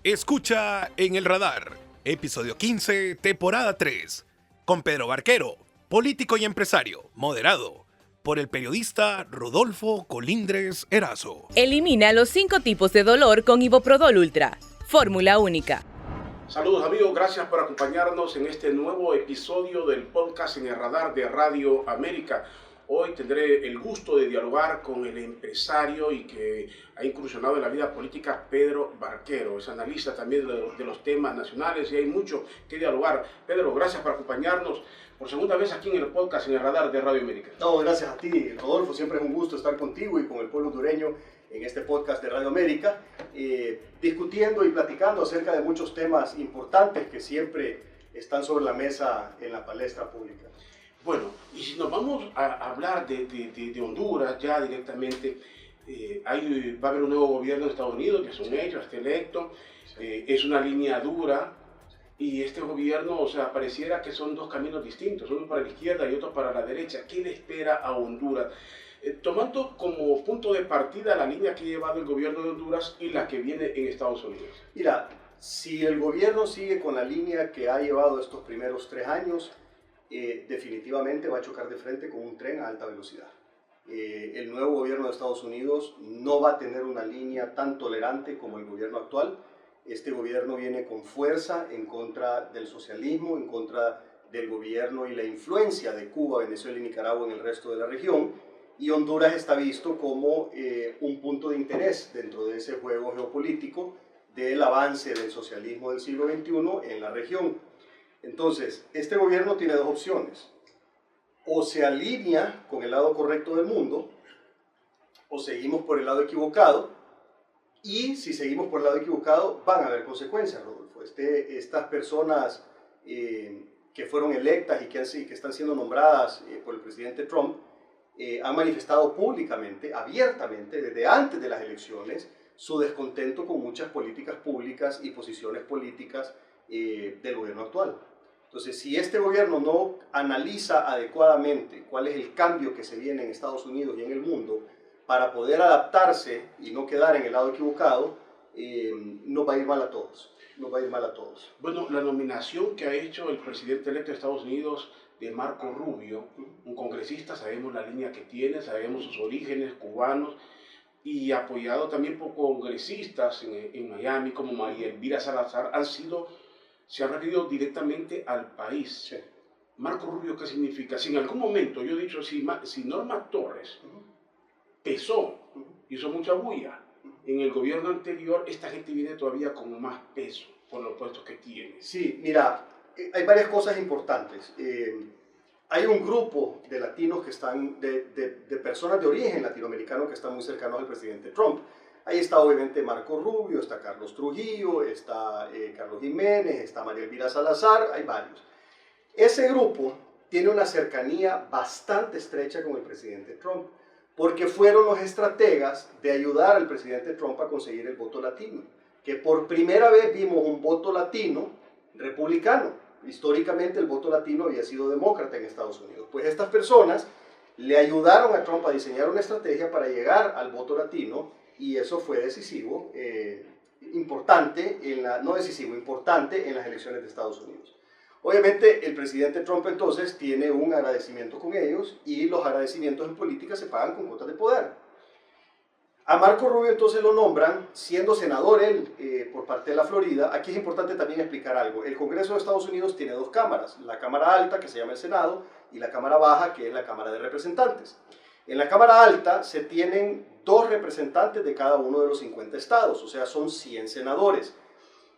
Escucha En el Radar, episodio 15, temporada 3, con Pedro Barquero, político y empresario, moderado por el periodista Rodolfo Colindres Erazo. Elimina los 5 tipos de dolor con Iboprodol Ultra, fórmula única. Saludos amigos, gracias por acompañarnos en este nuevo episodio del podcast En el Radar de Radio América. Hoy tendré el gusto de dialogar con el empresario y que ha incursionado en la vida política, Pedro Barquero. Es analista también de los temas nacionales y hay mucho que dialogar. Pedro, gracias por acompañarnos por segunda vez aquí en el podcast En el Radar de Radio América. No, gracias a ti, Rodolfo. Siempre es un gusto estar contigo y con el pueblo hondureño en este podcast de Radio América, discutiendo y platicando acerca de muchos temas importantes que siempre están sobre la mesa en la palestra pública. Bueno, y si nos vamos a hablar de Honduras ya directamente, va a haber un nuevo gobierno de Estados Unidos, que es un hecho, está electo, es una línea dura, y este gobierno, o sea, pareciera que son dos caminos distintos, uno para la izquierda y otro para la derecha. ¿Qué le espera a Honduras? Tomando como punto de partida la línea que ha llevado el gobierno de Honduras y la que viene en Estados Unidos. Mira, si el gobierno sigue con la línea que ha llevado estos primeros 3 años, definitivamente va a chocar de frente con un tren a alta velocidad. El nuevo gobierno de Estados Unidos no va a tener una línea tan tolerante como el gobierno actual. Este gobierno viene con fuerza en contra del socialismo, en contra del gobierno y la influencia de Cuba, Venezuela y Nicaragua en el resto de la región, y Honduras está visto como un punto de interés dentro de ese juego geopolítico del avance del socialismo del siglo XXI en la región. Entonces, este gobierno tiene 2 opciones: o se alinea con el lado correcto del mundo, o seguimos por el lado equivocado, y si seguimos por el lado equivocado van a haber consecuencias, Rodolfo. Estas personas que fueron electas y que están siendo nombradas por el presidente Trump han manifestado públicamente, abiertamente, desde antes de las elecciones, su descontento con muchas políticas públicas y posiciones políticas del gobierno actual. Entonces, si este gobierno no analiza adecuadamente cuál es el cambio que se viene en Estados Unidos y en el mundo para poder adaptarse y no quedar en el lado equivocado, nos va a ir mal a todos. Nos va a ir mal a todos. Bueno, la nominación que ha hecho el presidente electo de Estados Unidos de Marco Rubio, un congresista, sabemos la línea que tiene, sabemos sus orígenes cubanos, y apoyado también por congresistas en Miami como María Elvira Salazar, se han referido directamente al país. Sí. Marco Rubio, ¿qué significa? Si en algún momento, yo he dicho, si Norma Torres pesó, hizo mucha bulla en el gobierno anterior, esta gente viene todavía con más peso por los puestos que tiene. Sí, mira, hay varias cosas importantes. Hay un grupo de latinos que están, de personas de origen latinoamericano que están muy cercanos al presidente Trump. Ahí está obviamente Marco Rubio, está Carlos Trujillo, está Carlos Jiménez, está María Elvira Salazar, hay varios. Ese grupo tiene una cercanía bastante estrecha con el presidente Trump, porque fueron los estrategas de ayudar al presidente Trump a conseguir el voto latino, que por primera vez vimos un voto latino republicano. Históricamente el voto latino había sido demócrata en Estados Unidos. Pues estas personas le ayudaron a Trump a diseñar una estrategia para llegar al voto latino, y eso fue decisivo, importante en las elecciones de Estados Unidos. Obviamente el presidente Trump entonces tiene un agradecimiento con ellos, y los agradecimientos en política se pagan con cuotas de poder. A Marco Rubio entonces lo nombran, siendo senador él por parte de la Florida. Aquí es importante también explicar algo. El Congreso de Estados Unidos tiene 2 cámaras, la Cámara Alta, que se llama el Senado, y la Cámara Baja, que es la Cámara de Representantes. En la Cámara Alta se tienen 2 representantes de cada uno de los 50 estados, o sea, son 100 senadores.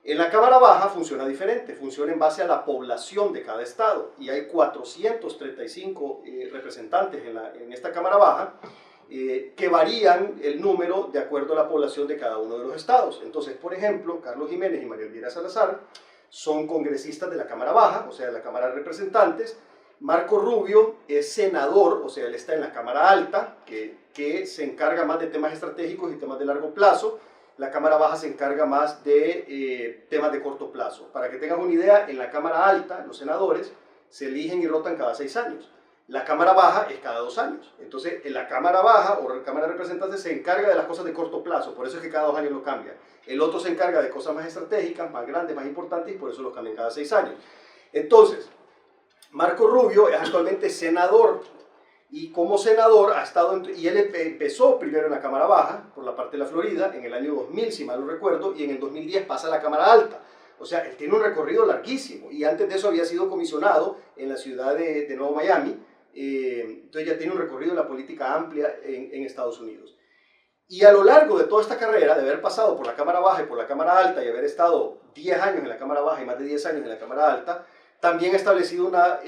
En la Cámara Baja funciona diferente, funciona en base a la población de cada estado, y hay 435 representantes en esta Cámara Baja, que varían el número de acuerdo a la población de cada uno de los estados. Entonces, por ejemplo, Carlos Jiménez y María Elvira Salazar son congresistas de la Cámara Baja, o sea, de la Cámara de Representantes. Marco Rubio es senador, o sea, él está en la Cámara Alta, que se encarga más de temas estratégicos y temas de largo plazo. La Cámara Baja se encarga más de temas de corto plazo. Para que tengas una idea, en la Cámara Alta, los senadores se eligen y rotan cada 6 años. La Cámara Baja es cada 2 años. Entonces, la Cámara Baja o la Cámara de Representantes se encarga de las cosas de corto plazo, por eso es que cada 2 años lo cambian. El otro se encarga de cosas más estratégicas, más grandes, más importantes, y por eso los cambian cada 6 años. Entonces, Marco Rubio es actualmente senador, y como senador ha estado, y él empezó primero en la Cámara Baja, por la parte de la Florida, en el año 2000, si mal no recuerdo, y en el 2010 pasa a la Cámara Alta. O sea, él tiene un recorrido larguísimo, y antes de eso había sido comisionado en la ciudad de Nuevo Miami, entonces ya tiene un recorrido en la política amplia en Estados Unidos. Y a lo largo de toda esta carrera, de haber pasado por la Cámara Baja y por la Cámara Alta, y haber estado 10 años en la Cámara Baja y más de 10 años en la Cámara Alta, también ha establecido una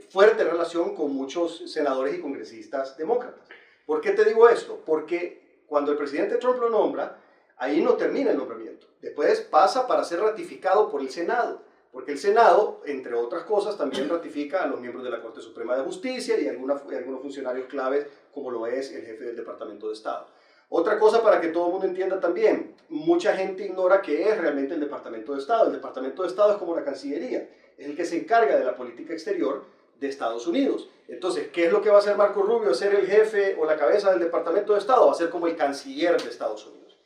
fuerte relación con muchos senadores y congresistas demócratas. ¿Por qué te digo esto? Porque cuando el presidente Trump lo nombra, ahí no termina el nombramiento. Después pasa para ser ratificado por el Senado, porque el Senado, entre otras cosas, también ratifica a los miembros de la Corte Suprema de Justicia y algunos funcionarios claves, como lo es el jefe del Departamento de Estado. Otra cosa para que todo el mundo entienda también, mucha gente ignora qué es realmente el Departamento de Estado. El Departamento de Estado es como la Cancillería, es el que se encarga de la política exterior de Estados Unidos. Entonces, ¿qué es lo que va a hacer Marco Rubio? ¿Ser el jefe o la cabeza del Departamento de Estado? Va a ser como el canciller de Estados Unidos,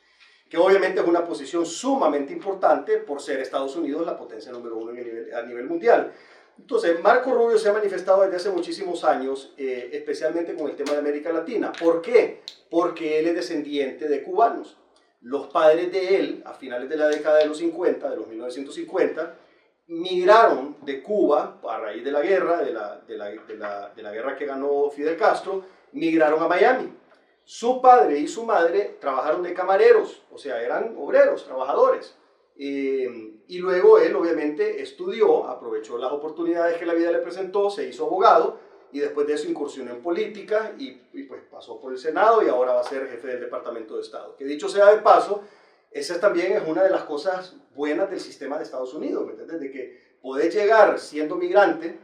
que obviamente es una posición sumamente importante por ser Estados Unidos la potencia número 1 a nivel mundial. Entonces, Marco Rubio se ha manifestado desde hace muchísimos años, especialmente con el tema de América Latina. ¿Por qué? Porque él es descendiente de cubanos. Los padres de él, a finales de la década de los 50, de los 1950, migraron de Cuba a raíz de la guerra, de la guerra que ganó Fidel Castro, migraron a Miami. Su padre y su madre trabajaron de camareros, o sea, eran obreros, trabajadores. Y luego él obviamente estudió, aprovechó las oportunidades que la vida le presentó, se hizo abogado y después de eso incursionó en política y pues pasó por el Senado y ahora va a ser jefe del Departamento de Estado. Que dicho sea de paso, esa también es una de las cosas buenas del sistema de Estados Unidos, ¿me entiendes? De que podés llegar siendo migrante,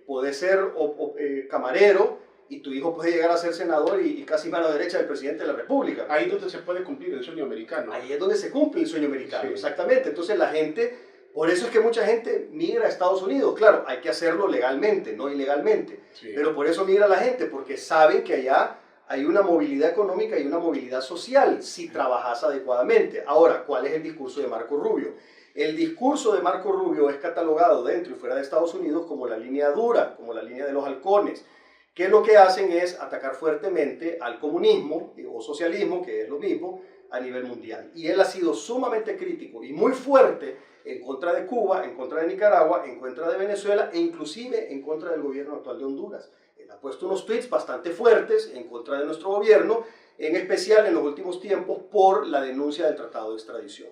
podés ser camarero, y tu hijo puede llegar a ser senador y casi mano derecha del presidente de la República. Ahí es donde se puede cumplir el sueño americano. Ahí es donde se cumple el sueño americano, sí. Exactamente. Entonces la gente, por eso es que mucha gente migra a Estados Unidos. Claro, hay que hacerlo legalmente, no ilegalmente. Sí. Pero por eso migra la gente, porque saben que allá hay una movilidad económica y una movilidad social si trabajas adecuadamente. Ahora, ¿cuál es el discurso de Marco Rubio? El discurso de Marco Rubio es catalogado dentro y fuera de Estados Unidos como la línea dura, como la línea de los halcones, que lo que hacen es atacar fuertemente al comunismo o socialismo, que es lo mismo, a nivel mundial. Y él ha sido sumamente crítico y muy fuerte en contra de Cuba, en contra de Nicaragua, en contra de Venezuela e inclusive en contra del gobierno actual de Honduras. Él ha puesto unos tweets bastante fuertes en contra de nuestro gobierno, en especial en los últimos tiempos por la denuncia del Tratado de Extradición.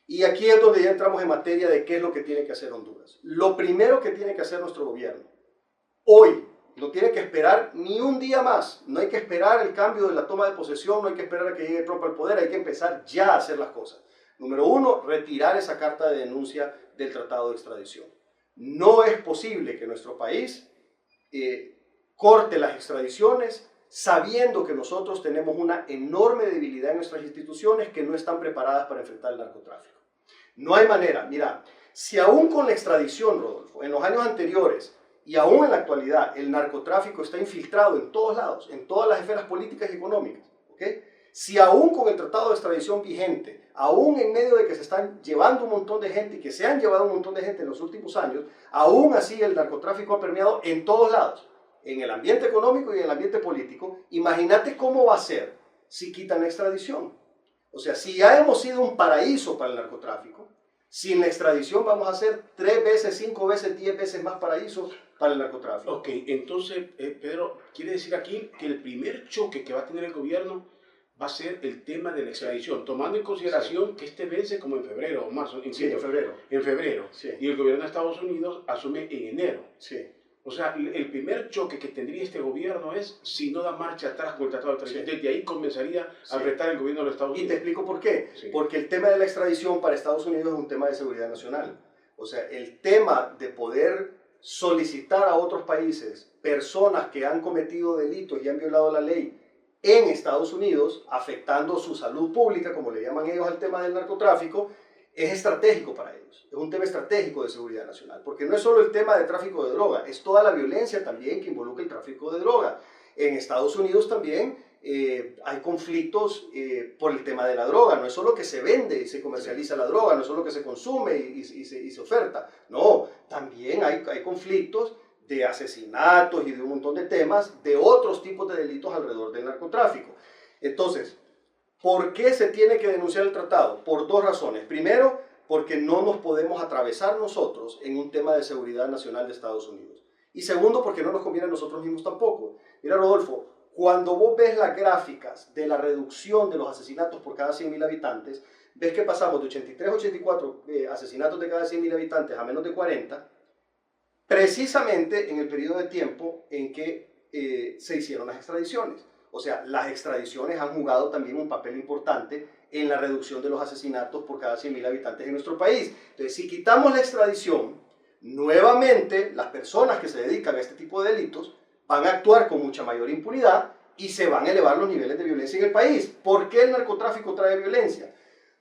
Y aquí es donde ya entramos en materia de qué es lo que tiene que hacer Honduras. Lo primero que tiene que hacer nuestro gobierno, hoy, no tiene que esperar ni un día más, no hay que esperar el cambio de la toma de posesión, no hay que esperar a que llegue Trump al poder, hay que empezar ya a hacer las cosas. Número uno, retirar esa carta de denuncia del Tratado de Extradición. No es posible que nuestro país corte las extradiciones sabiendo que nosotros tenemos una enorme debilidad en nuestras instituciones que no están preparadas para enfrentar el narcotráfico. No hay manera. Mira, si aún con la extradición, Rodolfo, en los años anteriores y aún en la actualidad el narcotráfico está infiltrado en todos lados, en todas las esferas políticas y económicas, ¿okay? Si aún con el Tratado de Extradición vigente, aún en medio de que se están llevando un montón de gente y que se han llevado un montón de gente en los últimos años, aún así el narcotráfico ha permeado en todos lados, en el ambiente económico y en el ambiente político. Imagínate cómo va a ser si quitan la extradición. O sea, si ya hemos sido un paraíso para el narcotráfico, sin la extradición vamos a ser 3 veces, 5 veces, 10 veces más paraíso para el narcotráfico. Ok, entonces, Pedro, quiere decir aquí que el primer choque que va a tener el gobierno va a ser el tema de la extradición, tomando en consideración que este vence como en febrero o marzo. Sí, en febrero. En febrero. Sí. Y el gobierno de Estados Unidos asume en enero. Sí. O sea, el primer choque que tendría este gobierno es si no da marcha atrás con el Tratado de Extradición. Sí. Desde ahí comenzaría a retar el gobierno de los Estados Unidos. Y te explico por qué. Sí. Porque el tema de la extradición para Estados Unidos es un tema de seguridad nacional. O sea, el tema de poder solicitar a otros países personas que han cometido delitos y han violado la ley en Estados Unidos, afectando su salud pública, como le llaman ellos al tema del narcotráfico, es estratégico para ellos, es un tema estratégico de seguridad nacional, porque no es solo el tema de tráfico de droga, es toda la violencia también que involucra el tráfico de droga. En Estados Unidos también hay conflictos por el tema de la droga, no es solo que se vende y se comercializa la droga, no es solo que se consume y se oferta, no, también hay conflictos de asesinatos y de un montón de temas, de otros tipos de delitos alrededor del narcotráfico. Entonces, ¿por qué se tiene que denunciar el tratado? Por dos razones. Primero, porque no nos podemos atravesar nosotros en un tema de seguridad nacional de Estados Unidos. Y segundo, porque no nos conviene a nosotros mismos tampoco. Mira, Rodolfo, cuando vos ves las gráficas de la reducción de los asesinatos por cada 100.000 habitantes, ves que pasamos de 83 a 84 asesinatos de cada 100.000 habitantes a menos de 40, precisamente en el periodo de tiempo en que se hicieron las extradiciones. O sea, las extradiciones han jugado también un papel importante en la reducción de los asesinatos por cada 100.000 habitantes en nuestro país. Entonces, si quitamos la extradición, nuevamente las personas que se dedican a este tipo de delitos van a actuar con mucha mayor impunidad y se van a elevar los niveles de violencia en el país. ¿Por qué el narcotráfico trae violencia?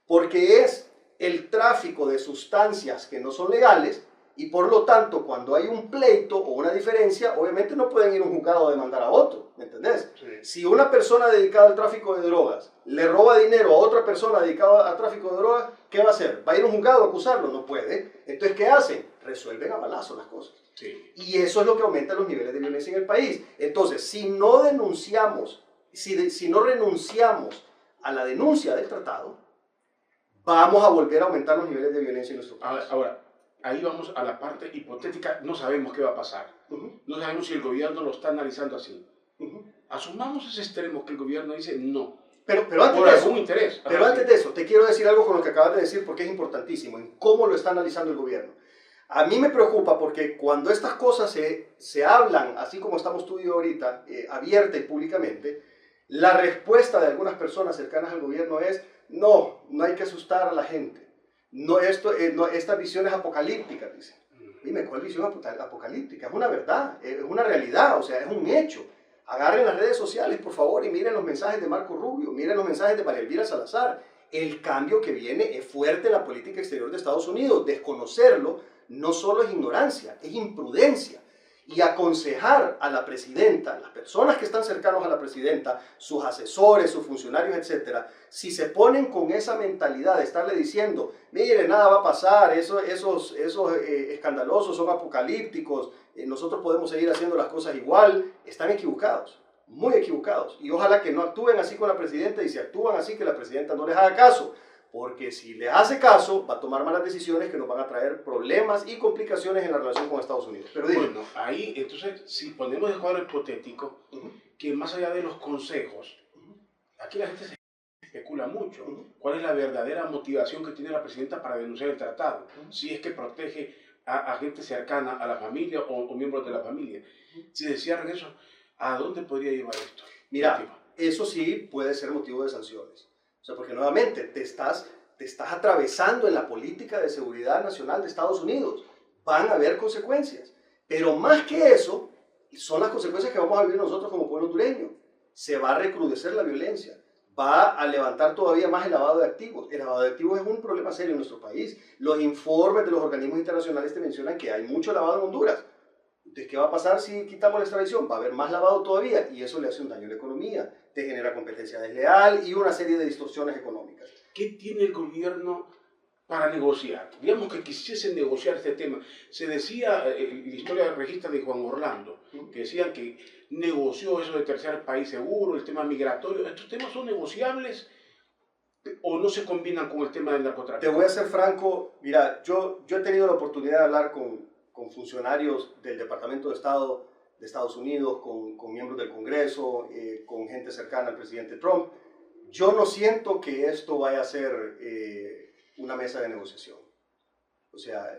Porque es el tráfico de sustancias que no son legales y por lo tanto cuando hay un pleito o una diferencia, obviamente no pueden ir a un juzgado a demandar a otro, ¿me entendés? Sí. Si una persona dedicada al tráfico de drogas le roba dinero a otra persona dedicada al tráfico de drogas, ¿qué va a hacer? ¿Va a ir a un juzgado a acusarlo? No puede. Entonces, ¿qué hacen? Resuelven a balazo las cosas. Sí. Y eso es lo que aumenta los niveles de violencia en el país. Entonces, si no denunciamos, si no renunciamos a la denuncia del tratado, vamos a volver a aumentar los niveles de violencia en nuestro país. Ahora, ahí vamos a la parte hipotética, no sabemos qué va a pasar. No sabemos si el gobierno lo está analizando así. Asumamos ese extremo que el gobierno dice no. Pero antes por de algún eso, interés. Pero antes de eso, te quiero decir algo con lo que acabas de decir porque es importantísimo, en cómo lo está analizando el gobierno. A mí me preocupa porque cuando estas cosas se hablan, así como estamos tú y yo ahorita, abierta y públicamente, la respuesta de algunas personas cercanas al gobierno es no hay que asustar a la gente. No, esta visión es apocalíptica, dice. Dime, ¿cuál visión apocalíptica? Es una verdad, es una realidad, o sea, es un hecho. Agarren las redes sociales, por favor, y miren los mensajes de Marco Rubio, miren los mensajes de María Elvira Salazar. El cambio que viene es fuerte en la política exterior de Estados Unidos. Desconocerlo no solo es ignorancia, es imprudencia. Y aconsejar a la presidenta, las personas que están cercanos a la presidenta, sus asesores, sus funcionarios, etcétera, si se ponen con esa mentalidad de estarle diciendo, mire, nada va a pasar, esos escandalosos son apocalípticos, nosotros podemos seguir haciendo las cosas igual, están equivocados, muy equivocados. Y ojalá que no actúen así con la presidenta y si actúan así, que la presidenta no les haga caso. Porque si les hace caso, va a tomar malas decisiones que nos van a traer problemas y complicaciones en la relación con Estados Unidos. Pero bueno, ahí, entonces, si ponemos el cuadro hipotético, que más allá de los consejos, aquí la gente se especula mucho. ¿Cuál es la verdadera motivación que tiene la presidenta para denunciar el tratado? Si es que protege a gente cercana a la familia o miembros de la familia. Si se cierran eso, ¿a dónde podría llevar esto? Mira, eso sí puede ser motivo de sanciones. O sea, porque nuevamente te estás atravesando en la política de seguridad nacional de Estados Unidos. Van a haber consecuencias. Pero más que eso, son las consecuencias que vamos a vivir nosotros como pueblo hondureño. Se va a recrudecer la violencia. Va a levantar todavía más el lavado de activos. El lavado de activos es un problema serio en nuestro país. Los informes de los organismos internacionales te mencionan que hay mucho lavado en Honduras. Entonces, ¿qué va a pasar si quitamos la extradición? Va a haber más lavado todavía y eso le hace un daño a la economía. Te genera competencia desleal y una serie de distorsiones económicas. ¿Qué tiene el gobierno para negociar? Digamos que quisiesen negociar este tema. Se decía, en la historia del registro de Juan Orlando, que decían que negoció eso de tercer país seguro, el tema migratorio. ¿Estos temas son negociables o no se combinan con el tema del narcotráfico? Te voy a ser franco, mira, yo he tenido la oportunidad de hablar con funcionarios del Departamento de Estado de Estados Unidos, con miembros del Congreso, con gente cercana al presidente Trump. Yo no siento que esto vaya a ser una mesa de negociación. O sea,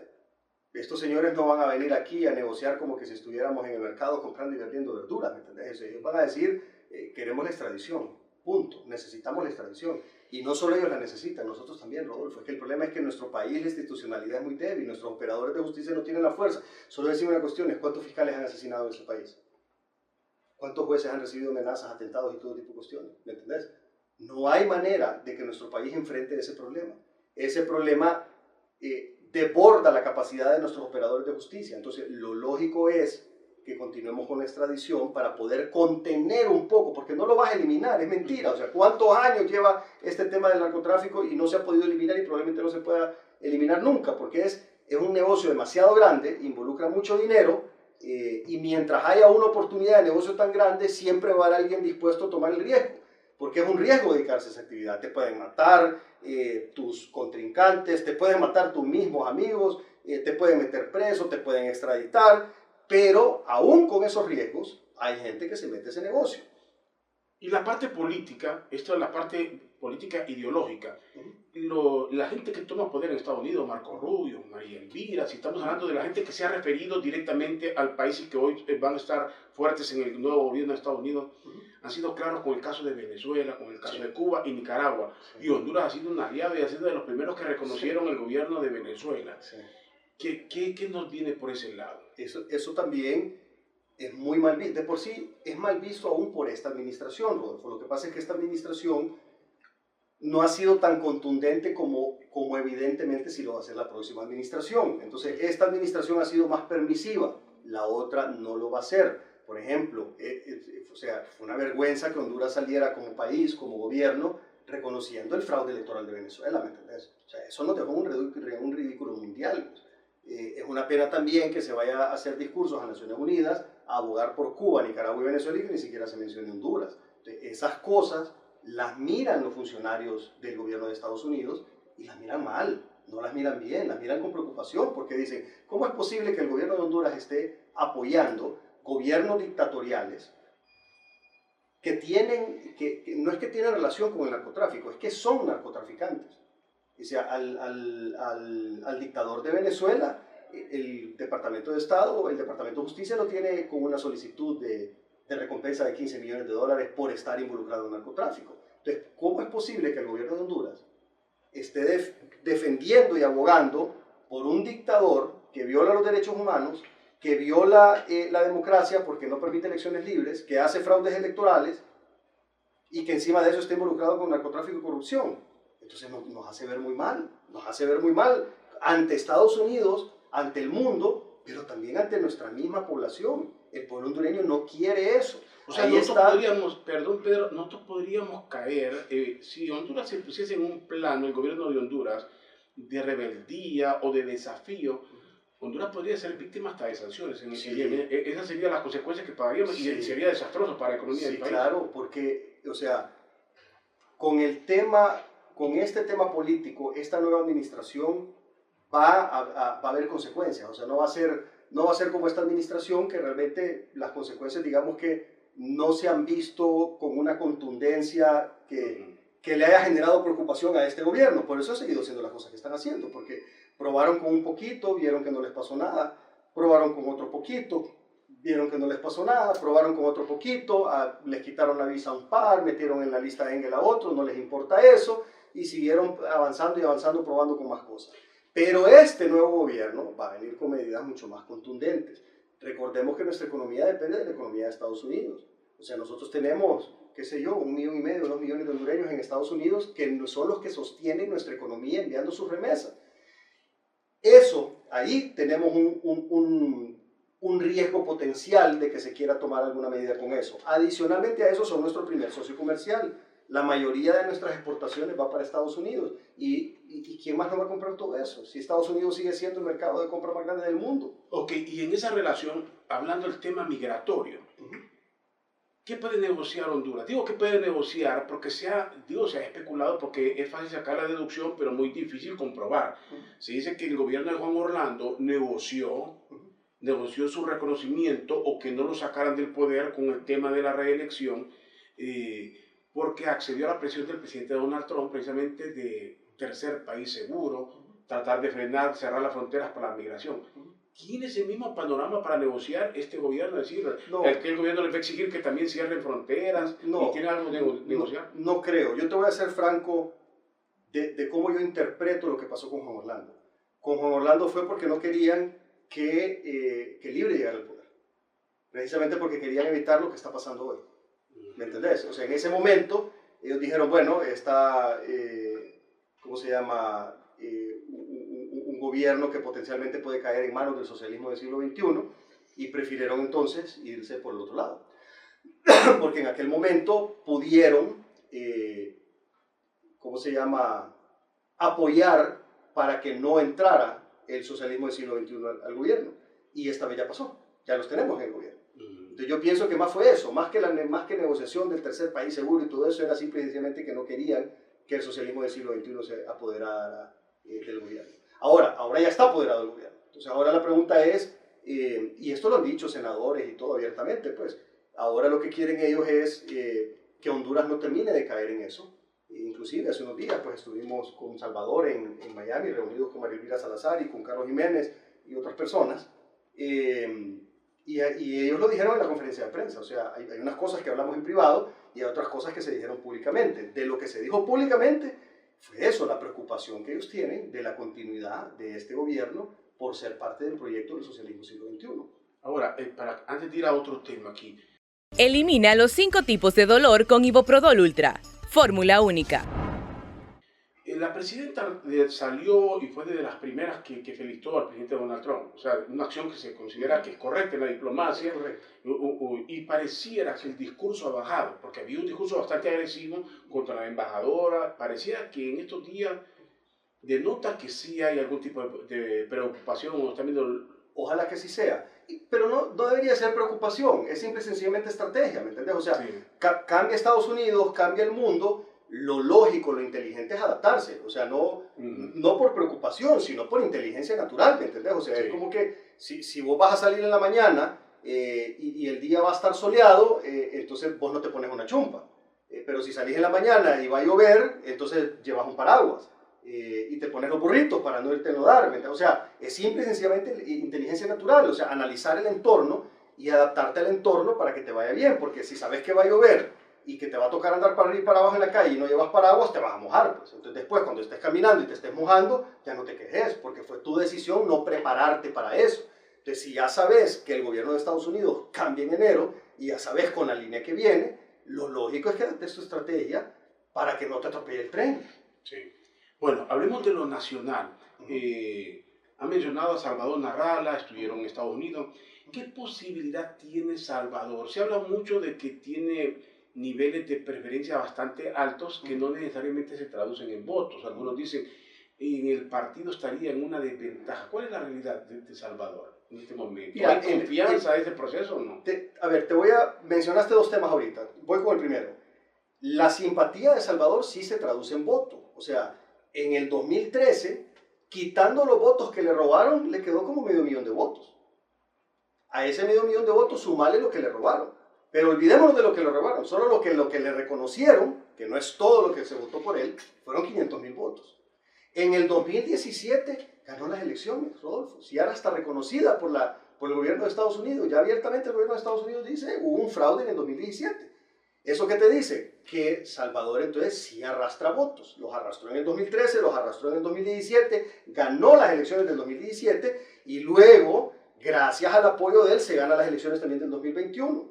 estos señores no van a venir aquí a negociar como que si estuviéramos en el mercado comprando y vendiendo verduras, ¿me entendés? Ellos van a decir, queremos la extradición, punto, necesitamos la extradición. Y no solo ellos la necesitan, nosotros también, Rodolfo. Es que el problema es que en nuestro país la institucionalidad es muy débil, nuestros operadores de justicia no tienen la fuerza. Solo decimos una cuestión, ¿cuántos fiscales han asesinado en ese país? ¿Cuántos jueces han recibido amenazas, atentados y todo tipo de cuestiones? ¿Me entendés? No hay manera de que nuestro país enfrente ese problema. ese problema desborda la capacidad de nuestros operadores de justicia. Entonces, lo lógico es que continuemos con la extradición para poder contener un poco, porque no lo vas a eliminar, es mentira. O sea, ¿cuántos años lleva este tema del narcotráfico y no se ha podido eliminar y probablemente no se pueda eliminar nunca? Porque es un negocio demasiado grande, involucra mucho dinero, y mientras haya una oportunidad de negocio tan grande, siempre va a haber alguien dispuesto a tomar el riesgo, porque es un riesgo dedicarse a esa actividad. Te pueden matar tus contrincantes, te pueden matar tus mismos amigos, te pueden meter preso, te pueden extraditar, pero aún con esos riesgos hay gente que se mete a ese negocio. Y la parte política, esto es la parte política ideológica. La gente que toma poder en Estados Unidos, Marco Rubio, María Elvira, si estamos hablando de la gente que se ha referido directamente al país y que hoy van a estar fuertes en el nuevo gobierno de Estados Unidos, han sido claros con el caso de Venezuela, con el caso de Cuba y Nicaragua. Y Honduras ha sido un aliado y ha sido de los primeros que reconocieron el gobierno de Venezuela. ¿Qué nos viene por ese lado? Eso también es muy mal visto. De por sí es mal visto aún por esta administración, Rodolfo. Lo que pasa es que esta administración no ha sido tan contundente como evidentemente si lo va a hacer la próxima administración. Entonces, esta administración ha sido más permisiva, la otra no lo va a hacer. Por ejemplo, o sea, fue una vergüenza que Honduras saliera como país, como gobierno, reconociendo el fraude electoral de Venezuela, ¿me entendés? O sea, eso nos dejó un ridículo mundial. Es una pena también que se vaya a hacer discursos a Naciones Unidas, a abogar por Cuba, Nicaragua y Venezuela y que ni siquiera se mencione Honduras. Entonces, esas cosas las miran los funcionarios del gobierno de Estados Unidos y las miran mal, no las miran bien, las miran con preocupación porque dicen, ¿cómo es posible que el gobierno de Honduras esté apoyando gobiernos dictatoriales que no es que tienen relación con el narcotráfico, es que son narcotraficantes? O sea, al dictador de Venezuela, el Departamento de Estado, el Departamento de Justicia lo tiene con una solicitud de recompensa de $15 millones por estar involucrado en narcotráfico. Entonces, ¿cómo es posible que el gobierno de Honduras esté defendiendo y abogando por un dictador que viola los derechos humanos, que viola la democracia porque no permite elecciones libres, que hace fraudes electorales y que encima de eso está involucrado con narcotráfico y corrupción? Entonces nos hace ver muy mal, ante Estados Unidos, ante el mundo, pero también ante nuestra misma población. El pueblo hondureño no quiere eso. O sea, nosotros podríamos caer, si Honduras se pusiese en un plano, el gobierno de Honduras, de rebeldía o de desafío, Honduras podría ser víctima hasta de sanciones. Esas serían las consecuencias que pagaríamos y sería desastroso para la economía del país. Claro, porque, o sea, con este tema político, esta nueva administración va a haber consecuencias. O sea, no va a ser como esta administración que realmente las consecuencias, digamos que no se han visto con una contundencia que le haya generado preocupación a este gobierno. Por eso ha seguido haciendo las cosas que están haciendo, porque probaron con un poquito, vieron que no les pasó nada, probaron con otro poquito, vieron que no les pasó nada, probaron con otro poquito, les quitaron la visa a un par, metieron en la lista de Engel a otro, no les importa eso, y siguieron avanzando y avanzando, probando con más cosas. Pero este nuevo gobierno va a venir con medidas mucho más contundentes. Recordemos que nuestra economía depende de la economía de Estados Unidos. O sea, nosotros tenemos, qué sé yo, 1,5 millones, 2 millones de hondureños en Estados Unidos que son los que sostienen nuestra economía enviando sus remesas. Eso, ahí tenemos un riesgo potencial de que se quiera tomar alguna medida con eso. Adicionalmente a eso, son nuestro primer socio comercial. La mayoría de nuestras exportaciones va para Estados Unidos. ¿Y quién más nos va a comprar todo eso? Si Estados Unidos sigue siendo el mercado de compra más grande del mundo. Ok, y en esa relación, hablando del tema migratorio, ¿qué puede negociar Honduras? Digo que puede negociar porque se ha especulado porque es fácil sacar la deducción, pero muy difícil comprobar. Se dice que el gobierno de Juan Orlando negoció su reconocimiento o que no lo sacaran del poder con el tema de la reelección, porque accedió a la presión del presidente Donald Trump, precisamente de tercer país seguro, tratar de frenar, cerrar las fronteras para la migración. ¿Tiene ese mismo panorama para negociar este gobierno? Es decir, que el gobierno les va a exigir que también cierren fronteras y tiene algo de negociar. No creo. Yo te voy a ser franco de cómo yo interpreto lo que pasó con Juan Orlando. Con Juan Orlando fue porque no querían que Libre llegara al poder. Precisamente porque querían evitar lo que está pasando hoy. ¿Me entendés? O sea, en ese momento ellos dijeron, bueno, está, ¿cómo se llama? un gobierno que potencialmente puede caer en manos del socialismo del siglo XXI, y prefirieron entonces irse por el otro lado. Porque en aquel momento pudieron, apoyar para que no entrara el socialismo del siglo XXI al gobierno. Y esta vez ya pasó, ya los tenemos en el gobierno. Entonces yo pienso que más fue eso, más que negociación del tercer país seguro y todo eso, era simple y sencillamente que no querían que el socialismo del siglo XXI se apoderara del gobierno. Ahora ya está apoderado del gobierno. Entonces ahora la pregunta es, y esto lo han dicho senadores y todo abiertamente, pues ahora lo que quieren ellos es que Honduras no termine de caer en eso. Inclusive hace unos días pues estuvimos con Salvador en Miami, reunidos con María Elvira Salazar y con Carlos Jiménez y otras personas, y ellos lo dijeron en la conferencia de prensa. O sea, hay unas cosas que hablamos en privado y hay otras cosas que se dijeron públicamente. De lo que se dijo públicamente fue eso, la preocupación que ellos tienen de la continuidad de este gobierno por ser parte del proyecto del socialismo siglo XXI. Ahora, antes de ir a otro tema aquí. Elimina los 5 tipos de dolor con Iboprodol Ultra. Fórmula única. La presidenta salió y fue de las primeras que felicitó al presidente Donald Trump. O sea, una acción que se considera que es correcta en la diplomacia. Y pareciera que el discurso ha bajado, porque había un discurso bastante agresivo contra la embajadora. Pareciera que en estos días denota que sí hay algún tipo de preocupación. O también ojalá que sí sea. Pero no debería ser preocupación, es simple y sencillamente estrategia, ¿me entiendes? O sea, sí. Cambia Estados Unidos, cambia el mundo, lo lógico, lo inteligente es adaptarse. O sea, no por preocupación, sino por inteligencia natural, ¿me entiendes? O sea, sí. Es como que si vos vas a salir en la mañana y el día va a estar soleado, entonces vos no te pones una chumpa. Pero si salís en la mañana y va a llover, entonces llevas un paraguas. Y te pones los burritos para no irte a nodar. O sea, es simple y sencillamente inteligencia natural. O sea, analizar el entorno y adaptarte al entorno para que te vaya bien. Porque si sabes que va a llover y que te va a tocar andar para arriba y para abajo en la calle y no llevas paraguas, te vas a mojar. Pues. Entonces después, cuando estés caminando y te estés mojando, ya no te quejes, porque fue tu decisión no prepararte para eso. Entonces, si ya sabes que el gobierno de Estados Unidos cambia en enero y ya sabes con la línea que viene, lo lógico es que adaptes tu estrategia para que no te atropelle el tren. Sí. Bueno, hablemos de lo nacional. Ha mencionado a Salvador Narrala, estuvieron en Estados Unidos. ¿Qué posibilidad tiene Salvador? Se habla mucho de que tiene niveles de preferencia bastante altos que no necesariamente se traducen en votos. Algunos dicen en el partido estaría en una desventaja. ¿Cuál es la realidad de Salvador en este momento? ¿Hay confianza en ese proceso o no? Mencionaste 2 temas ahorita. Voy con el primero. La simpatía de Salvador sí se traduce en voto. O sea, en el 2013, quitando los votos que le robaron, le quedó como 500,000 de votos. A ese 500,000 de votos sumale lo que le robaron. Pero olvidémonos de lo que le robaron. Solo lo que le reconocieron, que no es todo lo que se votó por él, fueron 500,000 votos. En el 2017 ganó las elecciones, Rodolfo. Si ahora está reconocida por el gobierno de Estados Unidos. Ya abiertamente el gobierno de Estados Unidos dice, hubo un fraude en el 2017. ¿Eso qué te dice? Que Salvador entonces sí arrastra votos. Los arrastró en el 2013, los arrastró en el 2017, ganó las elecciones del 2017 y luego, gracias al apoyo de él, se gana las elecciones también del 2021.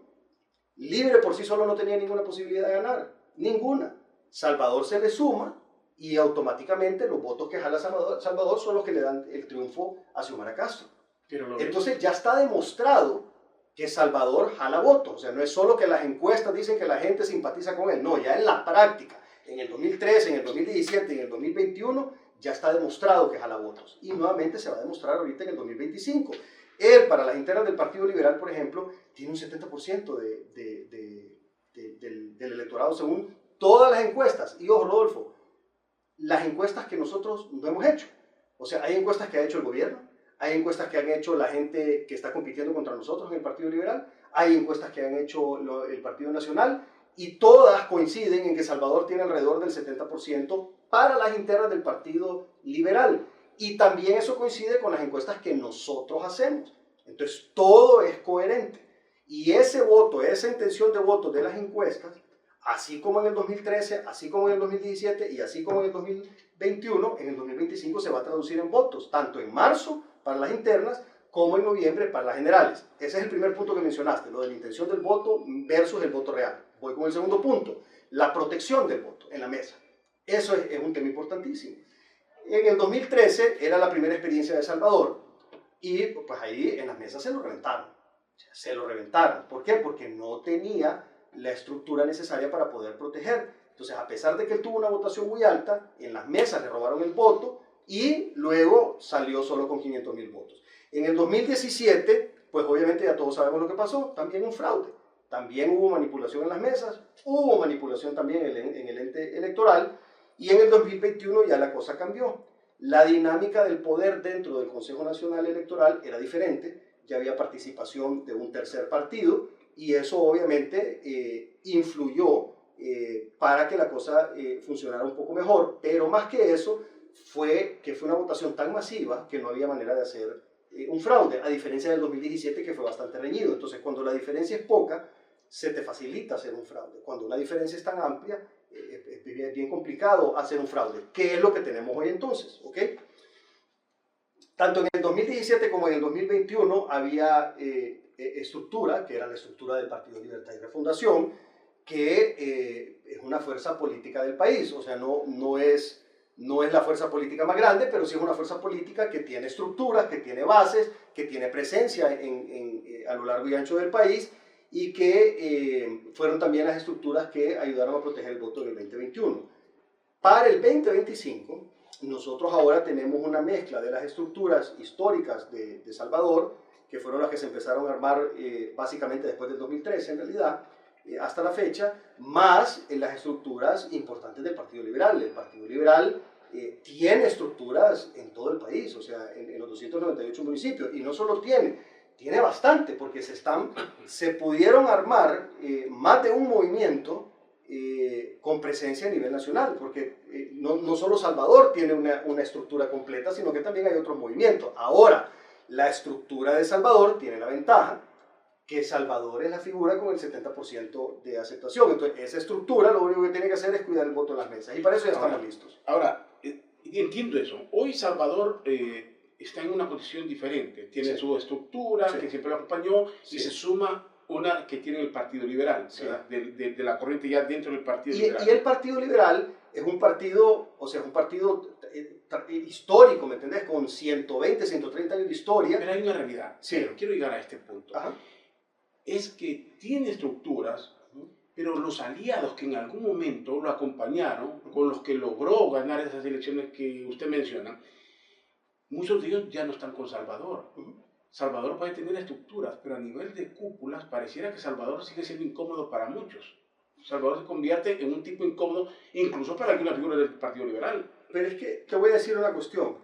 Libre por sí solo no tenía ninguna posibilidad de ganar, ninguna. Salvador se le suma y automáticamente los votos que jala Salvador son los que le dan el triunfo a Xiomara Castro. Entonces ya está demostrado que Salvador jala votos. O sea, no es solo que las encuestas dicen que la gente simpatiza con él. No, ya en la práctica, en el 2013, en el 2017 y en el 2021, ya está demostrado que jala votos. Y nuevamente se va a demostrar ahorita en el 2025. Él, para las internas del Partido Liberal, por ejemplo, tiene un 70% del electorado según todas las encuestas. Y ojo, Rodolfo, las encuestas que nosotros no hemos hecho. O sea, hay encuestas que ha hecho el gobierno, hay encuestas que han hecho la gente que está compitiendo contra nosotros en el Partido Liberal, hay encuestas que han hecho el Partido Nacional, y todas coinciden en que Salvador tiene alrededor del 70% para las internas del Partido Liberal. Y también eso coincide con las encuestas que nosotros hacemos. Entonces, todo es coherente. Y ese voto, esa intención de voto de las encuestas, así como en el 2013, así como en el 2017 y así como en el 2021, en el 2025 se va a traducir en votos, tanto en marzo para las internas como en noviembre para las generales. Ese es el primer punto que mencionaste, lo de la intención del voto versus el voto real. Voy con el segundo punto, la protección del voto en la mesa. Eso es un tema importantísimo. En el 2013 era la primera experiencia de El Salvador y pues ahí en las mesas se lo reventaron. O sea, se lo reventaron. ¿Por qué? Porque no tenía la estructura necesaria para poder proteger. Entonces, a pesar de que él tuvo una votación muy alta, en las mesas le robaron el voto y luego salió solo con 500.000 votos. En el 2017, pues obviamente ya todos sabemos lo que pasó, también un fraude. También hubo manipulación en las mesas, hubo manipulación también en el ente electoral y en el 2021 ya la cosa cambió. La dinámica del poder dentro del Consejo Nacional Electoral era diferente, ya había participación de un tercer partido y eso obviamente influyó para que la cosa funcionara un poco mejor, pero más que eso fue que fue una votación tan masiva que no había manera de hacer un fraude, a diferencia del 2017 que fue bastante reñido. Entonces, cuando la diferencia es poca, se te facilita hacer un fraude. Cuando una diferencia es tan amplia, es bien complicado hacer un fraude, que es lo que tenemos hoy entonces, ¿ok? Tanto en el 2017 como en el 2021 había estructura, que era la estructura del Partido Libertad y Refundación, que es una fuerza política del país, o sea, no es la fuerza política más grande, pero sí es una fuerza política que tiene estructuras, que tiene bases, que tiene presencia a lo largo y ancho del país y que fueron también las estructuras que ayudaron a proteger el voto del 2021. Para el 2025, nosotros ahora tenemos una mezcla de las estructuras históricas de Salvador, que fueron las que se empezaron a armar básicamente después del 2013 en realidad, hasta la fecha, más en las estructuras importantes del Partido Liberal. El Partido Liberal tiene estructuras en todo el país, o sea, en los 298 municipios, y no solo tiene bastante, porque se pudieron armar más de un movimiento con presencia a nivel nacional, porque no solo Salvador tiene una estructura completa, sino que también hay otros movimientos. Ahora, la estructura de Salvador tiene la ventaja que Salvador es la figura con el 70% de aceptación. Entonces, esa estructura lo único que tiene que hacer es cuidar el voto en las mesas. Y para eso ya estamos listos. Ahora, entiendo eso. Hoy Salvador está en una posición diferente. Tiene su estructura, que siempre lo acompañó, y se suma una que tiene el Partido Liberal, de la corriente ya dentro del Partido Liberal. Y el Partido Liberal es un partido, histórico, ¿me entendés? Con 120, 130 años de historia. Pero hay una realidad. Sí. Pero quiero llegar a este punto. Ajá. Es que tiene estructuras, pero los aliados que en algún momento lo acompañaron, con los que logró ganar esas elecciones que usted menciona, muchos de ellos ya no están con Salvador. Salvador puede tener estructuras, pero a nivel de cúpulas pareciera que Salvador sigue siendo incómodo para muchos. Salvador se convierte en un tipo incómodo, incluso para algunas figuras del Partido Liberal. Pero es que te voy a decir una cuestión.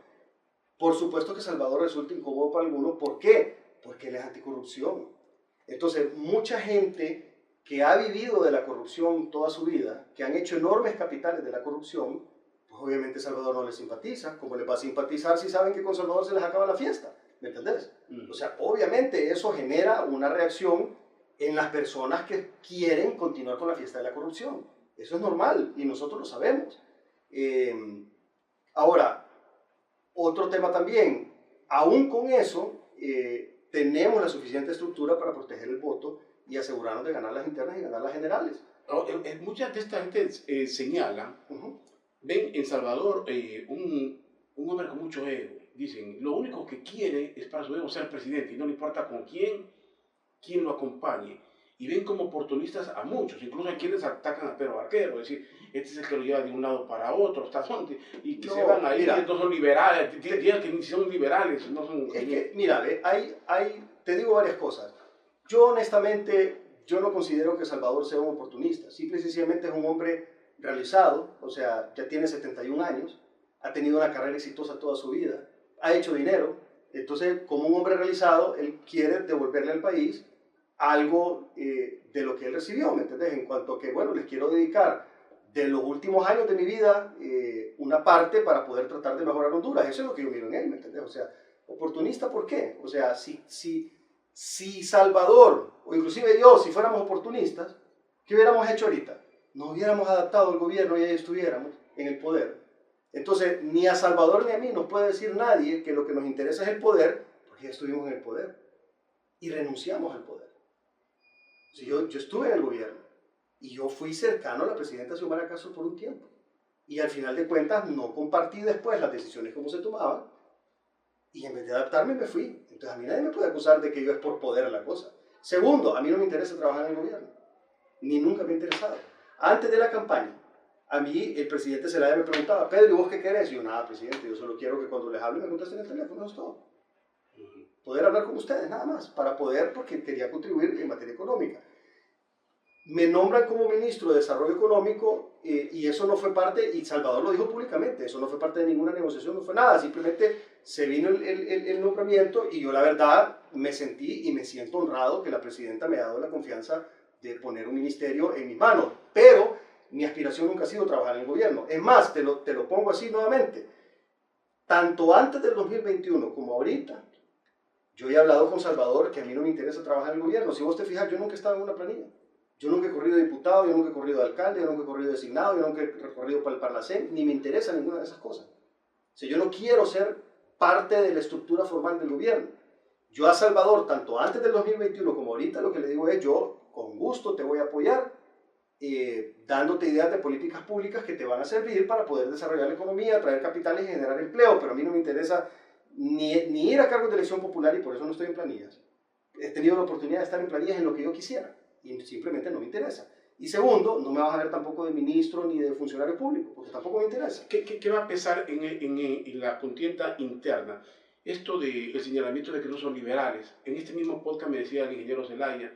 Por supuesto que Salvador resulta incómodo para algunos. ¿Por qué? Porque él es anticorrupción. Entonces, mucha gente que ha vivido de la corrupción toda su vida, que han hecho enormes capitales de la corrupción, pues obviamente Salvador no les simpatiza. ¿Cómo les va a simpatizar si saben que con Salvador se les acaba la fiesta? ¿Me entendés? O sea, obviamente eso genera una reacción en las personas que quieren continuar con la fiesta de la corrupción. Eso es normal y nosotros lo sabemos. Ahora, otro tema también, aún con eso, tenemos la suficiente estructura para proteger el voto y asegurarnos de ganar las internas y ganar las generales. Mucha de esta gente señala, ven en Salvador un hombre con mucho ego. Dicen, lo único que quiere es para su ego ser presidente y no le importa con quién lo acompañe. Y ven como oportunistas a muchos, incluso a quienes atacan a Pedro Barquero, es decir, este es el que lo lleva de un lado para otro, y que se van ahí, estos son liberales, digan que ni son liberales, no son... Es que, mira, te digo varias cosas. Yo honestamente, yo no considero que Salvador sea un oportunista, simple y sencillamente es un hombre realizado, o sea, ya tiene 71 años, ha tenido una carrera exitosa toda su vida, ha hecho dinero, entonces como un hombre realizado, él quiere devolverle al país algo de lo que él recibió, ¿me entendés? En cuanto a que, bueno, les quiero dedicar de los últimos años de mi vida una parte para poder tratar de mejorar Honduras. Eso es lo que yo miro en él, ¿me entendés? O sea, oportunista, ¿por qué? O sea, si Salvador, o inclusive yo, si fuéramos oportunistas, ¿qué hubiéramos hecho ahorita? Nos hubiéramos adaptado al gobierno y ahí estuviéramos en el poder. Entonces, ni a Salvador ni a mí nos puede decir nadie que lo que nos interesa es el poder, porque ya estuvimos en el poder y renunciamos al poder. O sea, yo estuve en el gobierno y yo fui cercano a la presidenta Xiomara Castro por un tiempo. Y al final de cuentas no compartí después las decisiones como se tomaban, y en vez de adaptarme me fui. Entonces a mí nadie me puede acusar de que yo es por poder la cosa. Segundo, a mí no me interesa trabajar en el gobierno, ni nunca me ha interesado. Antes de la campaña, a mí el presidente Zelaya me preguntaba, Pedro, ¿y vos qué querés? Y yo, nada, presidente, yo solo quiero que cuando les hable me contesten el teléfono, eso es todo. Poder hablar con ustedes, nada más, para poder, porque quería contribuir en materia económica. Me nombran como ministro de Desarrollo Económico y eso no fue parte, y Salvador lo dijo públicamente, eso no fue parte de ninguna negociación, no fue nada, simplemente se vino el nombramiento y yo la verdad me sentí y me siento honrado que la presidenta me ha dado la confianza de poner un ministerio en mis manos, pero mi aspiración nunca ha sido trabajar en el gobierno. Es más, te lo pongo así nuevamente, tanto antes del 2021 como ahorita, yo he hablado con Salvador que a mí no me interesa trabajar en el gobierno. Si vos te fijas, yo nunca he estado en una planilla. Yo nunca he corrido de diputado, yo nunca he corrido de alcalde, yo nunca he corrido de designado, yo nunca he corrido para el Parlacén, ni me interesa ninguna de esas cosas. O sea, yo no quiero ser parte de la estructura formal del gobierno. Yo a Salvador, tanto antes del 2021 como ahorita, lo que le digo es, yo con gusto te voy a apoyar, dándote ideas de políticas públicas que te van a servir para poder desarrollar la economía, traer capitales y generar empleo, pero a mí no me interesa ni ir a cargos de elección popular y por eso no estoy en planillas. He tenido la oportunidad de estar en planillas en lo que yo quisiera y simplemente no me interesa. Y segundo, no me vas a ver tampoco de ministro ni de funcionario público, porque tampoco me interesa. ¿Qué va a pesar en la contienda interna? Esto del señalamiento de que no son liberales. En este mismo podcast me decía el ingeniero Zelaya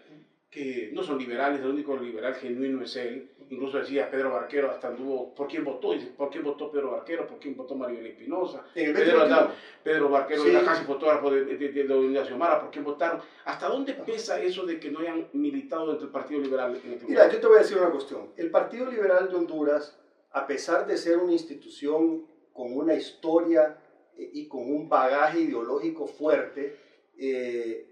que no son liberales, el único liberal genuino es él. Incluso decía Pedro Barquero, hasta anduvo, ¿por quién votó? Dice, ¿por quién votó Pedro Barquero? ¿Por quién votó Maribel Espinosa? Pedro Barquero sí. Era casi fotógrafo de Doña Xiomara, ¿por quién votaron? ¿Hasta dónde pesa eso de que no hayan militado dentro del Partido Liberal? Mira, yo te voy a decir una cuestión. El Partido Liberal de Honduras, a pesar de ser una institución con una historia y con un bagaje ideológico fuerte,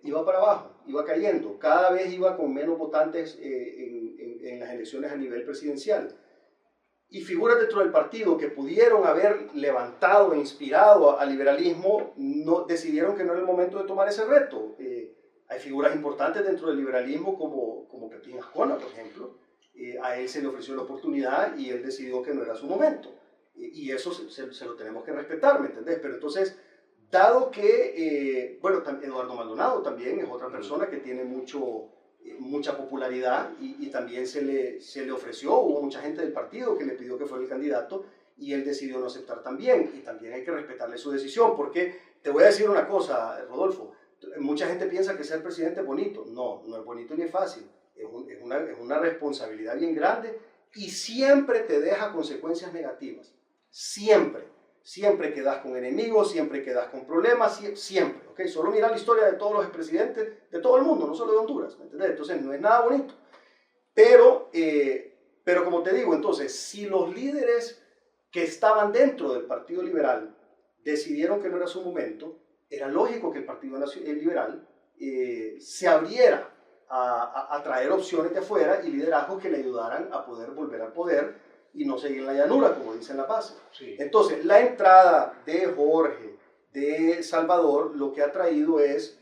iba para abajo, iba cayendo, cada vez iba con menos votantes en las elecciones a nivel presidencial. Y figuras dentro del partido que pudieron haber levantado e inspirado al liberalismo decidieron que no era el momento de tomar ese reto. Hay figuras importantes dentro del liberalismo como Pepín Ascona, por ejemplo. A él se le ofreció la oportunidad y él decidió que no era su momento. Y eso se lo tenemos que respetar, ¿me entendés? Pero entonces, dado que, bueno, Eduardo Maldonado también es otra persona que tiene mucha popularidad y también se le ofreció, hubo mucha gente del partido que le pidió que fuera el candidato y él decidió no aceptar también, y también hay que respetarle su decisión, porque te voy a decir una cosa, Rodolfo, mucha gente piensa que ser presidente es bonito. No es bonito ni es fácil, es una responsabilidad bien grande y siempre te deja consecuencias negativas, siempre quedas con enemigos, siempre quedas con problemas, siempre, ¿ok? Solo mira la historia de todos los expresidentes de todo el mundo, no solo de Honduras, ¿me entiendes? Entonces no es nada bonito. Pero como te digo, entonces, si los líderes que estaban dentro del Partido Liberal decidieron que no era su momento, era lógico que el Partido Liberal se abriera a traer opciones de afuera y liderazgos que le ayudaran a poder volver al poder y no seguir en la llanura, como dicen la base. Sí. Entonces, la entrada de Jorge, de Salvador, lo que ha traído es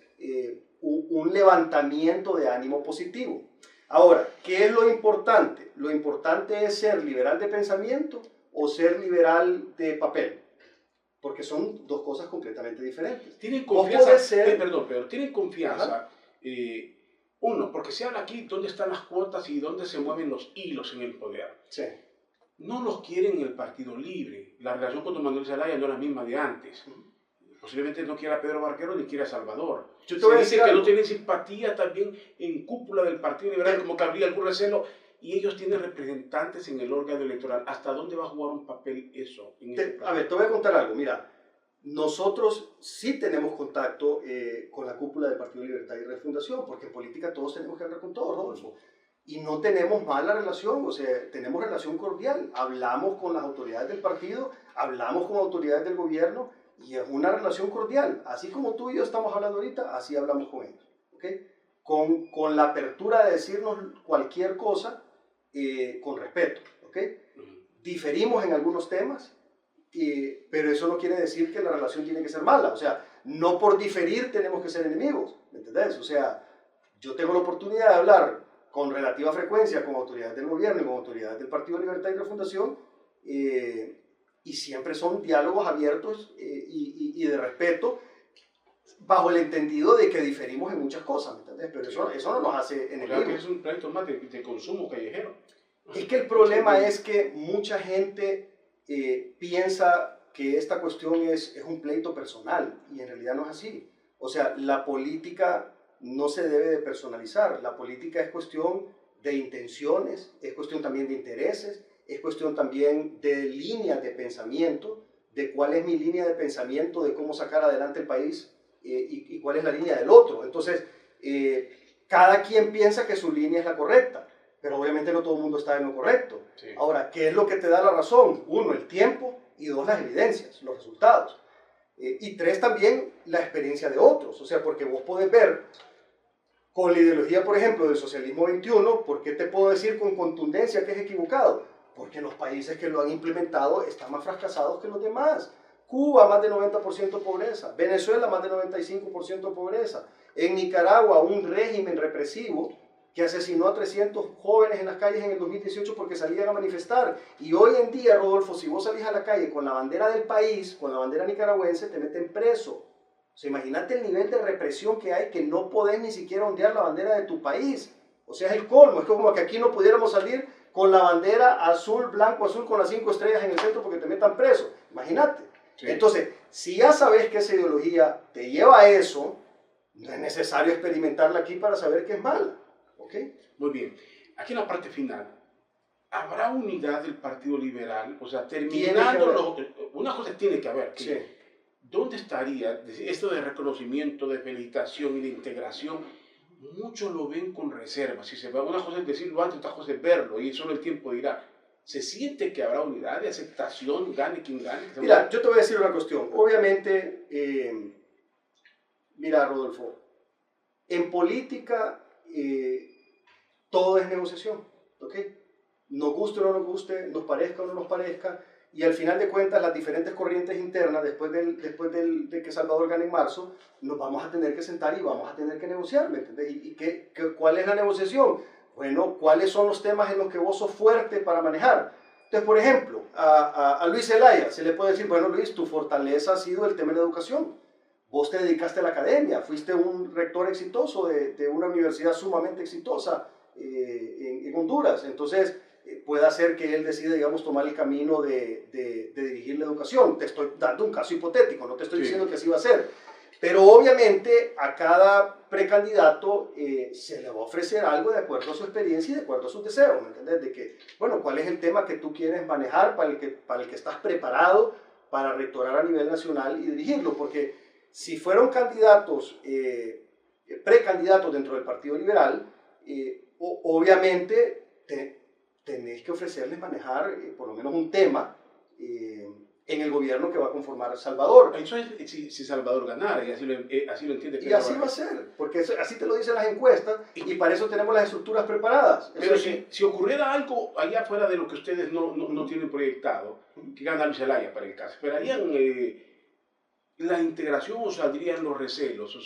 un levantamiento de ánimo positivo. Ahora, ¿qué es lo importante? Lo importante es ser liberal de pensamiento o ser liberal de papel, porque son dos cosas completamente diferentes. ¿Tienen confianza? Pero ¿tienen confianza? Uno, porque se habla aquí dónde están las cuotas y dónde se mueven los hilos en el poder. Sí. No los quieren en el Partido Libre. La relación con don Manuel Zelaya no es la misma de antes. Posiblemente no quiera a Pedro Barquero ni quiera a Salvador. Yo te voy a decir que no tienen simpatía también en cúpula del Partido Liberal, como que habría algún recelo, y ellos tienen representantes en el órgano electoral. ¿Hasta dónde va a jugar un papel eso? A ver, te voy a contar algo. Mira, nosotros sí tenemos contacto con la cúpula del Partido Libertad y Refundación, porque en política todos tenemos que hablar con todos, Rodolfo. Y no tenemos mala relación, o sea, tenemos relación cordial. Hablamos con las autoridades del partido, hablamos con autoridades del gobierno, y es una relación cordial. Así como tú y yo estamos hablando ahorita, así hablamos con ellos, ¿ok? Con la apertura de decirnos cualquier cosa con respeto, ¿ok? Diferimos en algunos temas, pero eso no quiere decir que la relación tiene que ser mala. O sea, no por diferir tenemos que ser enemigos, ¿me entendés? O sea, yo tengo la oportunidad de hablar con relativa frecuencia con autoridades del gobierno y con autoridades del Partido Libertad y Refundación, y siempre son diálogos abiertos y de respeto, bajo el entendido de que diferimos en muchas cosas, ¿me entiendes? Pero eso no nos hace enemigos. O sea, que es un proyecto más de consumo callejero. Es que el problema es que mucha gente piensa que esta cuestión es un pleito personal, y en realidad no es así. O sea, la política no se debe de personalizar. La política es cuestión de intenciones, es cuestión también de intereses, es cuestión también de líneas de pensamiento, de cuál es mi línea de pensamiento, de cómo sacar adelante el país y cuál es la línea del otro. Entonces, cada quien piensa que su línea es la correcta, pero obviamente no todo el mundo está en lo correcto. Sí. Ahora, ¿qué es lo que te da la razón? Uno, el tiempo, y dos, las evidencias, los resultados. Y tres, también la experiencia de otros. O sea, porque vos podés ver con la ideología, por ejemplo, del socialismo 21, ¿por qué te puedo decir con contundencia que es equivocado? Porque los países que lo han implementado están más fracasados que los demás. Cuba, más de 90% pobreza. Venezuela, más de 95% pobreza. En Nicaragua, un régimen represivo que asesinó a 300 jóvenes en las calles en el 2018 porque salían a manifestar. Y hoy en día, Rodolfo, si vos salís a la calle con la bandera del país, con la bandera nicaragüense, te meten preso. O sea, imagínate el nivel de represión que hay, que no podés ni siquiera ondear la bandera de tu país. O sea, es el colmo. Es como que aquí no pudiéramos salir con la bandera azul, blanco, azul, con las 5 estrellas en el centro porque te metan preso. Imagínate. Sí. Entonces, si ya sabes que esa ideología te lleva a eso, no es necesario experimentarla aquí para saber que es mala. ¿Okay? Muy bien. Aquí en la parte final, ¿habrá unidad del Partido Liberal? O sea, terminando, una cosa tiene que haber. Sí. ¿Dónde estaría esto de reconocimiento, de felicitación y de integración? Muchos lo ven con reserva. Si se va, una cosa es decirlo antes, otra cosa es verlo, y solo el tiempo dirá. ¿Se siente que habrá unidad de aceptación, gane quien gane? Mira, yo te voy a decir una cuestión. Obviamente, mira, Rodolfo, en política todo es negociación, ¿ok? Nos guste o no nos guste, nos parezca o no nos parezca, y al final de cuentas las diferentes corrientes internas, después de que Salvador gane en marzo, nos vamos a tener que sentar y vamos a tener que negociar, ¿me entiendes? ¿Y cuál es la negociación? Bueno, ¿cuáles son los temas en los que vos sos fuerte para manejar? Entonces, por ejemplo, a Luis Zelaya se le puede decir, bueno, Luis, tu fortaleza ha sido el tema de la educación. Vos te dedicaste a la academia, fuiste un rector exitoso de una universidad sumamente exitosa en Honduras. Entonces, puede hacer que él decida, digamos, tomar el camino de dirigir la educación. Te estoy dando un caso hipotético, no te estoy diciendo que así va a ser. Pero obviamente a cada precandidato se le va a ofrecer algo de acuerdo a su experiencia y de acuerdo a sus deseos, ¿me entiendes? De que, bueno, ¿cuál es el tema que tú quieres manejar para el que estás preparado para rectorar a nivel nacional y dirigirlo? Porque si fueron candidatos, precandidatos dentro del Partido Liberal, obviamente tenés que ofrecerles manejar por lo menos un tema en el gobierno que va a conformar Salvador. Eso es si Salvador ganara, y así lo entiende. Y así va a ser, porque así te lo dicen las encuestas, y para eso tenemos las estructuras preparadas. Pero si ocurriera algo allá fuera de lo que ustedes no tienen proyectado, que gana Luis Zelaya para el caso, ¿esperarían la integración o saldrían los recelos? O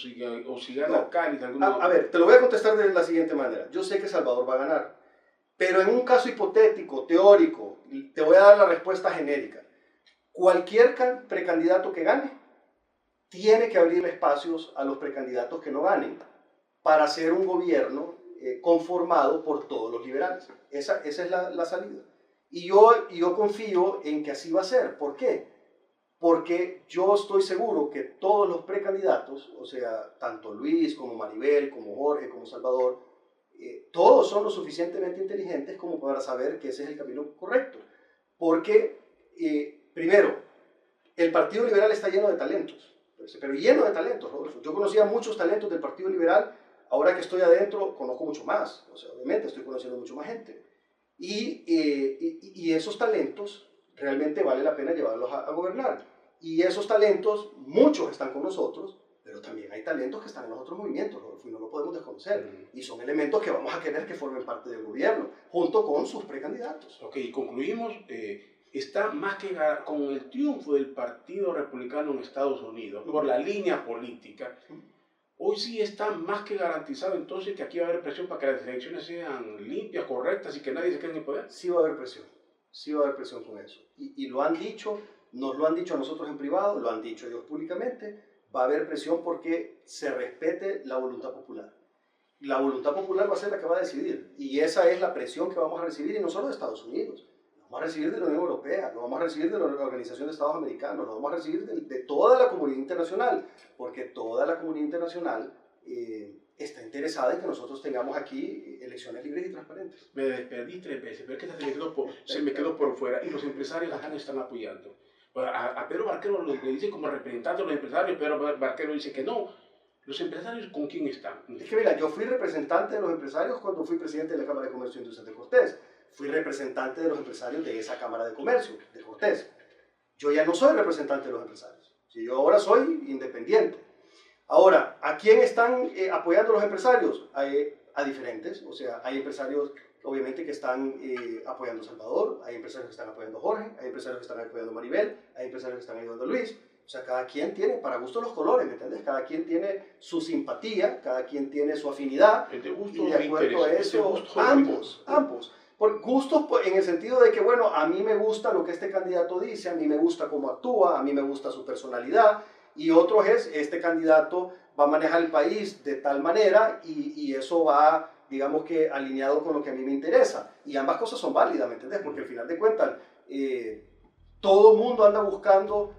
si gana Cáliz... A ver, te lo voy a contestar de la siguiente manera. Yo sé que Salvador va a ganar, pero en un caso hipotético, teórico, te voy a dar la respuesta genérica. Cualquier precandidato que gane tiene que abrirle espacios a los precandidatos que no ganen para hacer un gobierno conformado por todos los liberales. Esa es la salida. Y yo confío en que así va a ser. ¿Por qué? Porque yo estoy seguro que todos los precandidatos, o sea, tanto Luis como Maribel, como Jorge, como Salvador, todos son lo suficientemente inteligentes como para saber que ese es el camino correcto. Porque, primero, el Partido Liberal está lleno de talentos, pero lleno de talentos, Rodolfo. Yo conocía muchos talentos del Partido Liberal, ahora que estoy adentro conozco mucho más, o sea, obviamente estoy conociendo mucho más gente. Y esos talentos realmente vale la pena llevarlos a gobernar. Y esos talentos, muchos están con nosotros, pero también hay talentos que están en los otros movimientos, Rodolfo, y no lo podemos desconocer. Y son elementos que vamos a querer que formen parte del gobierno, junto con sus precandidatos. Ok, y concluimos. Está más que con el triunfo del Partido Republicano en Estados Unidos, por la línea política, hoy sí está más que garantizado entonces que aquí va a haber presión para que las elecciones sean limpias, correctas y que nadie se quede en el poder. Sí va a haber presión. Sí va a haber presión con eso. Y lo han dicho, nos lo han dicho a nosotros en privado, lo han dicho ellos públicamente. Va a haber presión porque se respete la voluntad popular. La voluntad popular va a ser la que va a decidir. Y esa es la presión que vamos a recibir, y no solo de Estados Unidos. Lo vamos a recibir de la Unión Europea, lo vamos a recibir de la Organización de Estados Americanos, lo vamos a recibir de toda la comunidad internacional, porque toda la comunidad internacional está interesada en que nosotros tengamos aquí elecciones libres y transparentes. Me despedí 3 veces, pero es que se me quedó por fuera, y los empresarios acá nos están apoyando. A Pedro Barquero le dice como representante de los empresarios, pero Barquero dice que no. ¿Los empresarios con quién están? Es que mira, yo fui representante de los empresarios cuando fui presidente de la Cámara de Comercio e Industria de Cortés. Fui representante de los empresarios de esa Cámara de Comercio, de Cortés. Yo ya no soy representante de los empresarios. Yo ahora soy independiente. Ahora, ¿a quién están apoyando los empresarios? A diferentes. O sea, hay empresarios obviamente que están apoyando a Salvador, hay empresarios que están apoyando a Jorge, hay empresarios que están apoyando a Maribel, hay empresarios que están ayudando a Luis. O sea, cada quien tiene, para gusto los colores, ¿me entiendes? Cada quien tiene su simpatía, cada quien tiene su afinidad. De gusto, y de acuerdo a eso, ambos. Por gustos en el sentido de que, bueno, a mí me gusta lo que este candidato dice, a mí me gusta cómo actúa, a mí me gusta su personalidad, y otro es, este candidato va a manejar el país de tal manera y eso va, digamos que, alineado con lo que a mí me interesa. Y ambas cosas son válidas, ¿me entiendes? Porque al final de cuentas, todo el mundo anda buscando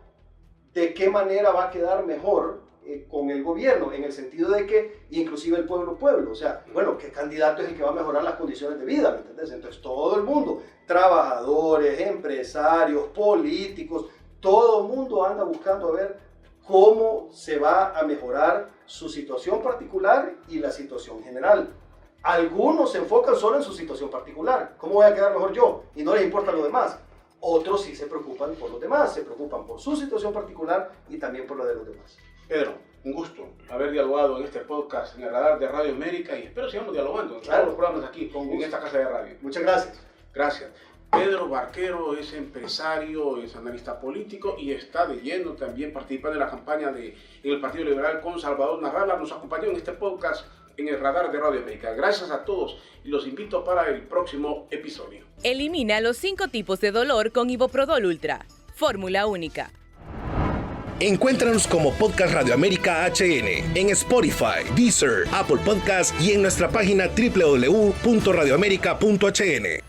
de qué manera va a quedar mejor con el gobierno, en el sentido de que, inclusive el pueblo, o sea, bueno, ¿qué candidato es el que va a mejorar las condiciones de vida? ¿Me entiendes? Entonces todo el mundo, trabajadores, empresarios, políticos, todo el mundo anda buscando a ver cómo se va a mejorar su situación particular y la situación general. Algunos se enfocan solo en su situación particular, ¿cómo voy a quedar mejor yo? Y no les importa lo demás. Otros sí se preocupan por los demás, se preocupan por su situación particular y también por la de los demás. Pedro, un gusto haber dialogado en este podcast, en el radar de Radio América, y espero sigamos dialogando en todos los programas aquí, en esta casa de radio. Muchas gracias. Gracias. Pedro Barquero es empresario, es analista político y está de lleno también participando en la campaña en el Partido Liberal con Salvador Narrala. Nos acompañó en este podcast en el radar de Radio América. Gracias a todos y los invito para el próximo episodio. Elimina los 5 tipos de dolor con Iboprodol Ultra. Fórmula única. Encuéntranos como Podcast Radio América HN en Spotify, Deezer, Apple Podcasts y en nuestra página www.radioamerica.hn.